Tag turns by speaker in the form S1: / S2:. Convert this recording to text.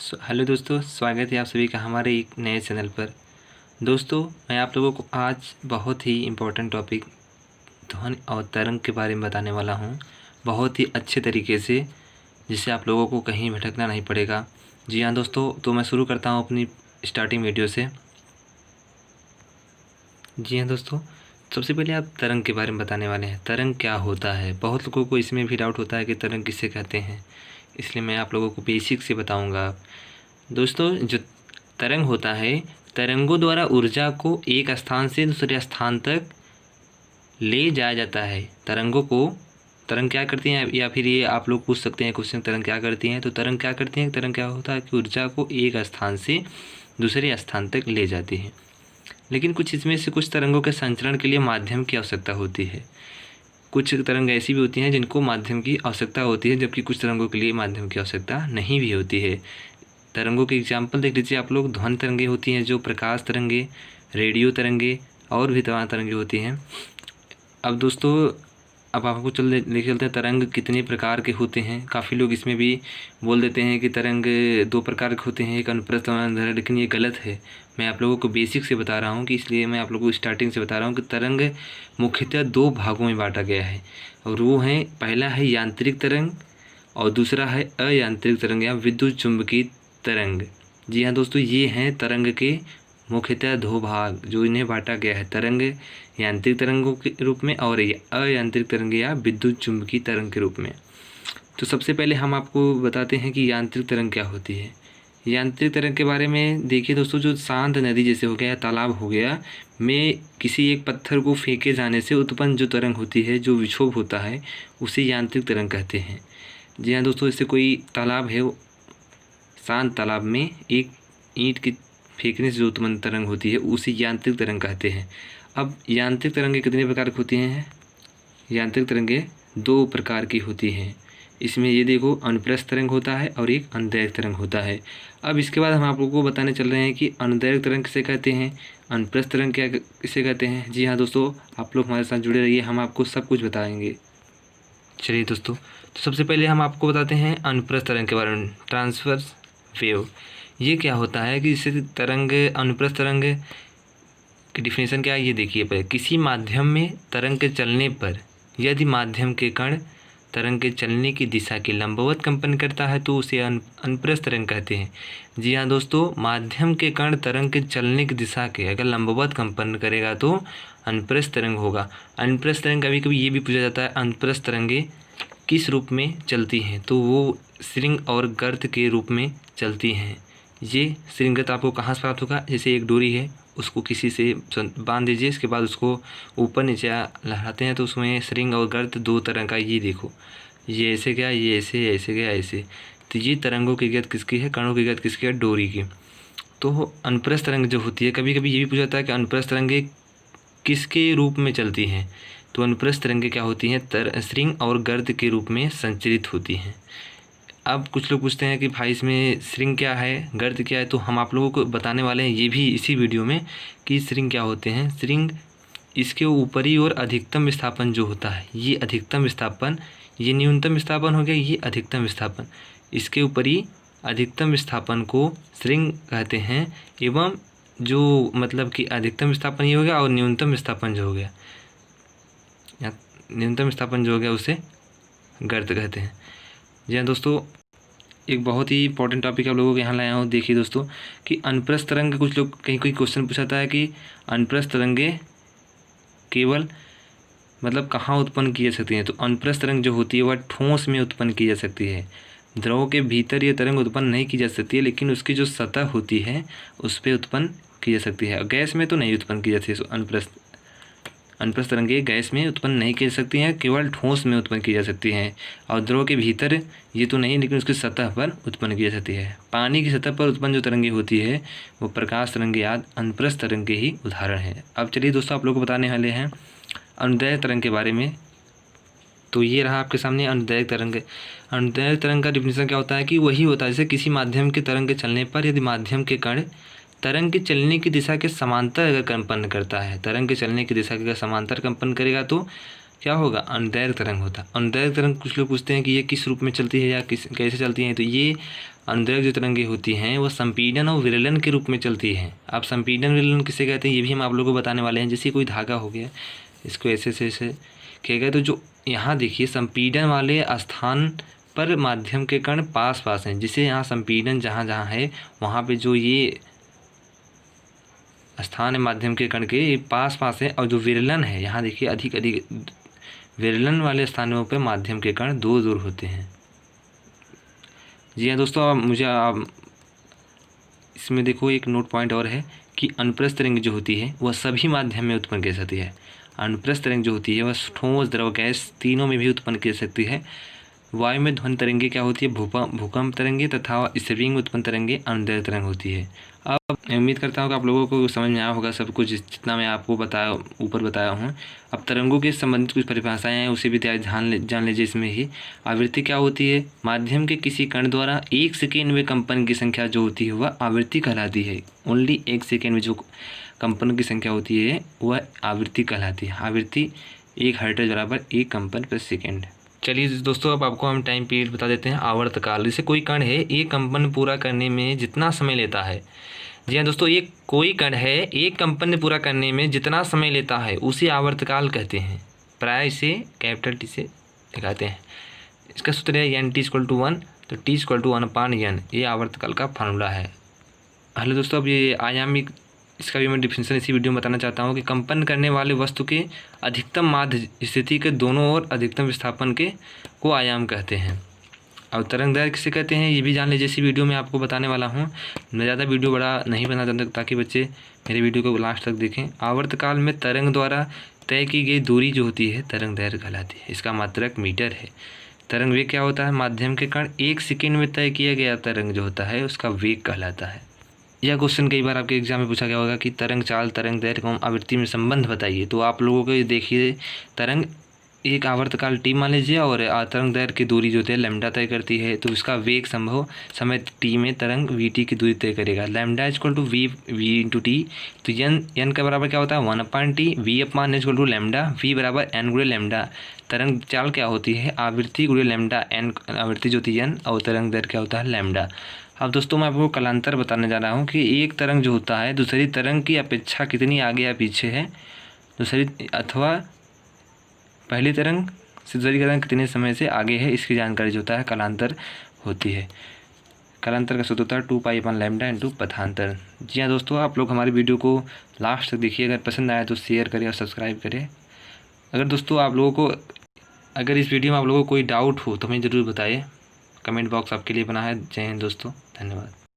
S1: Hello दोस्तों, स्वागत है आप सभी का हमारे एक नए चैनल पर। दोस्तों, मैं आप लोगों को आज बहुत ही इम्पोर्टेंट टॉपिक ध्वनि और तरंग के बारे में बताने वाला हूं, बहुत ही अच्छे तरीके से, जिससे आप लोगों को कहीं भटकना नहीं पड़ेगा। जी हाँ दोस्तों, तो मैं शुरू करता हूं अपनी स्टार्टिंग वीडियो से। जी हाँ दोस्तों, सबसे पहले आप तरंग के बारे में बताने वाले हैं। तरंग क्या होता है? बहुत लोगों को इसमें भी डाउट होता है कि तरंग किसे कहते हैं, इसलिए मैं आप लोगों को बेसिक से बताऊँगा। दोस्तों, जो तरंग होता है, तरंगों द्वारा ऊर्जा को एक स्थान से दूसरे स्थान तक ले जाया जाता है। तरंग क्या करती हैं, या फिर ये आप लोग पूछ सकते हैं क्वेश्चन, तरंग क्या करती हैं? तो तरंग क्या करती हैं, तरंग क्या होता है कि ऊर्जा को एक स्थान से दूसरे स्थान तक ले जाती है। लेकिन कुछ तरंगों के संचरण के लिए माध्यम की आवश्यकता होती है। कुछ तरंग ऐसी भी होती हैं जिनको माध्यम की आवश्यकता होती है, जबकि कुछ तरंगों के लिए माध्यम की आवश्यकता नहीं भी होती है। तरंगों के एग्जाम्पल देख लीजिए आप लोग। ध्वनि तरंगे होती हैं, जो प्रकाश तरंगे, रेडियो तरंगे और भी तमाम तरंगे होती हैं। अब दोस्तों, अब आपको लेके चलते हैं तरंग कितने प्रकार के होते हैं। काफ़ी लोग इसमें भी बोल देते हैं कि तरंग दो प्रकार के होते हैं, एक अनुप्रस्थ और अनुदैर्घ्य, लेकिन ये गलत है। मैं आप लोगों को बेसिक से बता रहा हूँ, कि इसलिए मैं आप लोगों को स्टार्टिंग से बता रहा हूँ कि तरंग मुख्यतः दो भागों में बांटा गया है, और वो हैं, पहला है यांत्रिक तरंग और दूसरा है अयांत्रिक तरंग या विद्युत चुम्बकीय तरंग। जी हाँ दोस्तों, ये हैं तरंग के मुख्यतः दो भाग, जो इन्हें बांटा गया है, तरंग यांत्रिक तरंगों के रूप में और अयांत्रिक तरंग या विद्युत चुम्बकीय तरंग के रूप में। तो सबसे पहले हम आपको बताते हैं कि यांत्रिक तरंग क्या होती है। यांत्रिक तरंग के बारे में देखिए दोस्तों, जो शांत नदी जैसे हो गया या तालाब हो गया में किसी एक पत्थर को फेंके जाने से उत्पन्न जो तरंग होती है, जो विक्षोभ होता है, उसे यांत्रिक तरंग कहते हैं। जी हाँ दोस्तों, जैसे कोई तालाब है, शांत तालाब में एक ईंट की फेंकने से जो उत्पन्न तरंग होती है, उसे यांत्रिक तरंग कहते हैं। अब यांत्रिक तरंगें कितने प्रकार की होती हैं? यांत्रिक तरंगें दो प्रकार की होती हैं। इसमें ये देखो, अनुप्रस्थ तरंग होता है और एक अनुदैर्घ्य तरंग होता है। अब इसके बाद हम आप लोगों को बताने चल रहे हैं कि अनुदैर्घ्य तरंग किसे कहते हैं, अनुप्रस्थ तरंग क्या किसे कहते हैं। जी हाँ दोस्तों, आप लोग हमारे साथ जुड़े रहिए, हम आपको सब कुछ बताएंगे। चलिए दोस्तों, तो सबसे पहले हम आपको बताते हैं अनुप्रस्थ तरंग के बारे में। ट्रांसवर्स वेव, ये क्या होता है कि इससे तरंग, अनुप्रस्थ तरंग की डिफिनेशन क्या है, ये देखिए पहले। किसी माध्यम में तरंग के चलने पर यदि माध्यम के कण तरंग के चलने की दिशा के लंबवत कंपन करता है, तो उसे अनुप्रस्थ तरंग कहते हैं। जी हाँ दोस्तों, माध्यम के कण तरंग के चलने की दिशा के अगर लंबवत कंपन करेगा तो अनुप्रस्थ तरंग होगा। अनुप्रस्थ तरंग, कभी कभी ये भी पूछा जाता है, अनुप्रस्थ तरंगें किस रूप में चलती हैं, तो वो श्रृंग और गर्त के रूप में चलती हैं। ये श्रृंगत आपको कहाँ से प्राप्त होगा? जैसे एक डोरी है, उसको किसी से बांध दीजिए, इसके बाद उसको ऊपर नीचे लहराते हैं, तो उसमें श्रृंग और गर्त दो तरह का, ये देखो, ये ऐसे गया, ये ऐसे, ऐसे गया, ऐसे। तो ये तरंगों की गति किसकी है? कणों की गति किसकी है? डोरी की। तो अनुप्रस्थ तरंग जो होती है, कभी कभी ये भी पूछा जाता है कि अनुप्रस्थ तरंगें किसके रूप में चलती हैं। तो अनुप्रस्थ तरंगें क्या होती हैं? श्रृंग और गर्त के रूप में संचरित होती हैं। अब कुछ लोग पूछते हैं कि भाई इसमें श्रृंग क्या है, गर्त क्या है, तो हम आप लोगों को बताने वाले हैं ये भी इसी वीडियो में कि श्रृंग क्या होते हैं। श्रृंग, इसके ऊपरी और अधिकतम विस्थापन जो होता है, ये अधिकतम विस्थापन, ये न्यूनतम विस्थापन हो गया, ये अधिकतम विस्थापन, इसके ऊपरी अधिकतम विस्थापन को श्रृंग कहते हैं। एवं जो मतलब कि अधिकतम विस्थापन ये हो गया, और न्यूनतम विस्थापन जो हो गया, न्यूनतम विस्थापन जो हो गया, उसे गर्त कहते हैं। जी हाँ दोस्तों, एक बहुत ही इंपॉर्टेंट टॉपिक आप लोगों के यहाँ लाया हूँ। देखिए दोस्तों, कि अनुप्रस्थ तरंग, कुछ लोग कहीं कोई क्वेश्चन पूछाता है कि अनुप्रस्थ तरंगें केवल मतलब कहाँ उत्पन्न की जा सकती हैं। तो अनुप्रस्थ तरंग जो होती है वह ठोस में उत्पन्न की जा सकती है। द्रव के भीतर ये तरंग उत्पन्न नहीं की जा सकती है, लेकिन उसकी जो सतह होती है उस पर उत्पन्न की जा सकती है। गैस में तो नहीं उत्पन्न की जाती है। अनुप्रस्थ तरंगें गैस में उत्पन्न नहीं की जा सकती हैं, केवल ठोस में उत्पन्न की जा सकती हैं। और द्रव के भीतर ये तो नहीं, लेकिन उसकी सतह पर उत्पन्न की जा सकती है। पानी की सतह पर उत्पन्न जो तरंगें होती है वो प्रकाश तरंगें आदि अनुप्रस्थ तरंग के ही उदाहरण हैं। अब चलिए दोस्तों, आप लोग को बताने वाले हैं अनुदैर्घ्य तरंग के बारे में। तो ये रहा आपके सामने अनुदैर्घ्य तरंग। अनुदैर्घ्य तरंग का डिफिनेशन क्या होता है कि वही होता है जैसे किसी माध्यम के तरंग के चलने पर यदि माध्यम के कण तरंग के चलने की दिशा के समांतर अगर कंपन करता है, तरंग के चलने की दिशा के समांतर कंपन करेगा तो क्या होगा? अनुदैर्घ्य तरंग होता है। अनुदैर्घ्य तरंग कुछ लोग पूछते हैं कि ये किस रूप में चलती है या कैसे चलती है। तो ये अनुदैर्घ्य जो तरंगें होती हैं वो संपीड़न और विरलन के रूप में चलती हैं। अब संपीड़न विरलन किसे कहते हैं ये भी हम आप लोगों को बताने वाले हैं। जैसे कोई धागा हो गया, इसको ऐसे किया गया, तो जो यहाँ देखिए संपीड़न वाले स्थान पर माध्यम के कण पास पास हैं। जिसे यहाँ संपीड़न जहाँ जहाँ है वहाँ पे जो ये स्थान है माध्यम के कण के पास पास है, और जो विरलन है यहाँ देखिए अधिक विरलन वाले स्थानों पर माध्यम के कण दूर दूर होते हैं। जी हाँ दोस्तों, अब इसमें देखो एक नोट पॉइंट और है कि अनुप्रस्थ तरंग जो होती है वह सभी माध्यम में उत्पन्न की जा सकती है। अनुप्रस्थ तरंग जो होती है वह ठोस, द्रव, गैस तीनों में भी उत्पन्न की जा सकती है। वायु में ध्वनि तरंगे क्या होती है, भूकंप तरंगे तथा स्प्रिंग में उत्पन्न तरंगे अनुदैर्घ्य तरंग होती है। अब मैं उम्मीद करता हूँ कि आप लोगों को समझ में आया होगा सब कुछ जितना मैं आपको ऊपर बताया हूँ। अब तरंगों के संबंधित कुछ परिभाषाएं हैं, उसे भी जान लीजिए। इसमें ही आवृत्ति क्या होती है, माध्यम के किसी कण द्वारा 1 सेकेंड में कंपन की संख्या जो होती है वह आवृत्ति कहलाती है। ओनली 1 सेकेंड में जो कंपन की संख्या होती है वह आवृत्ति कहलाती है। आवृत्ति 1 हर्ट्ज बराबर 1 कंपन प्रति सेकेंड। चलिए दोस्तों, अब आपको हम टाइम पीरियड बता देते हैं। आवर्तकाल, जैसे कोई कण है एक कंपन पूरा करने में जितना समय लेता है। जी हाँ दोस्तों, एक कोई कण है एक कंपन पूरा करने में जितना समय लेता है उसे आवर्तकाल कहते हैं। प्राय इसे कैपिटल टी से दिखाते हैं। इसका सूत्र है n=1, तो t=1/n, ये आवर्तकाल का फार्मूला है। हेलो दोस्तों, अब ये आयामिक, इसका भी मैं डिफिनेशन इसी वीडियो में बताना चाहता हूँ कि कंपन करने वाले वस्तु के अधिकतम माध्य स्थिति के दोनों ओर अधिकतम विस्थापन को आयाम कहते हैं। और तरंग दैर्घ्य किसे कहते हैं ये भी जान लीजिए, इसी वीडियो में आपको बताने वाला हूँ। मैं ज़्यादा वीडियो बड़ा नहीं बना चाहता ताकि बच्चे मेरे वीडियो को लास्ट तक देखें। आवर्तकाल में तरंग द्वारा तय की गई दूरी जो होती है तरंग दैर्घ्य कहलाती है। इसका मात्रक मीटर है। तरंग वेग क्या होता है, माध्यम के कण 1 सेकेंड में तय किया गया तरंग जो होता है उसका वेग कहलाता है। यह क्वेश्चन कई बार आपके एग्जाम में पूछा गया होगा कि तरंग चाल, तरंग दैर्घ्य एवं आवृत्ति में संबंध बताइए। तो आप लोगों को देखिए, तरंग एक आवर्तकाल टी मान लीजिए और तरंग दैर्घ्य की दूरी जो है लैम्डा तय करती है, तो इसका वेग संभव समय टी में तरंग वी टी की दूरी तय करेगा। लैम्डा =v/t, तो n का बराबर क्या होता है 1/t, v/n लैम्डा, v बराबर n गुणे लैम्डा। तरंग चाल क्या होती है, आवृत्ति गुणे लैम्डा, n आवृत्ति जो होती है n, और तरंग दैर्घ्य क्या होता है लैम्डा। अब दोस्तों मैं आपको कलांतर बताने जा रहा हूँ कि एक तरंग जो होता है दूसरी तरंग की अपेक्षा कितनी आगे या पीछे है, दूसरी अथवा पहली तरंग से दूसरी तरंग कितने समय से आगे है, इसकी जानकारी जो होता है कलांतर होती है। कलांतर का सूत्र होता है 2π/λ × पथांतर। जी हाँ दोस्तों, आप लोग हमारी वीडियो को लास्ट तक देखिए। अगर पसंद आया तो शेयर करें और सब्सक्राइब करें। अगर दोस्तों आप लोगों को अगर इस वीडियो में आप लोगों को कोई डाउट हो तो हमें ज़रूर बताइए। कमेंट बॉक्स आपके लिए बना है। जय हिंद दोस्तों, धन्यवाद।